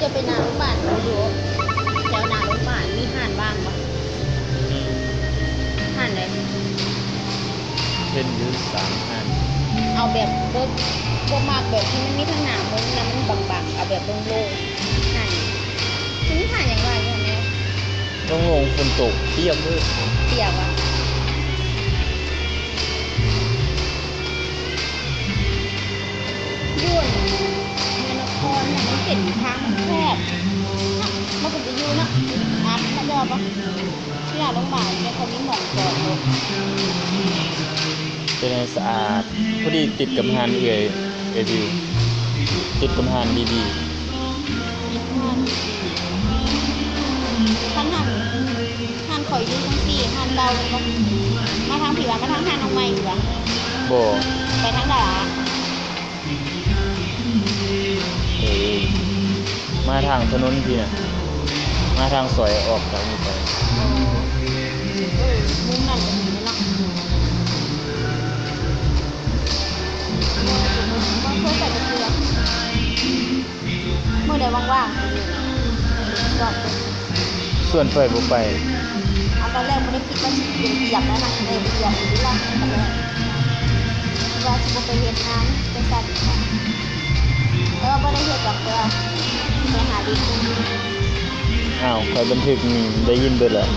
จะไปนาโรงพยาบาลดูแถวนาโรงพยาบาลมีห่านบ้างปะห่านไหนเป็นยืด3 อันเอาแบบโบมากแบบที่มันมีทั้งหนามุ้งแล้วมันบางๆเอาแบบโล่งๆห่านที่นี่ห่านอย่างไรเนี่ยแม่ต้องลงฝนตกเปียกเลยเปียกอ่ะยุ่นเงินครเนี่ยมันเห็นทางแคบมันก็จะอยู่นะอัดมันจะปะที่ร้านโรงพยาบาลเนี่ยเขามีหมองจอดรถเป็นไงสะอาดพอดีติดกับหานวิวติดกับหานดีท่านคอยยืนทั้งสี่ท่านเดาเลยปะมาทางผีวะมาทางทางน้องใหม่อยู่วะบ่ไปทางดารามาทางถนนพี่น่ะมาทางซอยออกจากนี้ไปมุมนั่นก็มีเนาะเพื่อใส่กระเทียมเมื่อใดว่างๆก็ส่วนไฟบ่ไปตอนแรกไม่ได้คิดว่าจะเหยียบแล้วนะเหยียบอยู่ที่ล่างตอนแรกว่าจะไปเรียนน้ำไปสั่นค่ะแล้วก็ไม่ได้เห็นกับเพื่อไปหาดินอ้าวใครบันทึกได้ยินเบิดแล้ว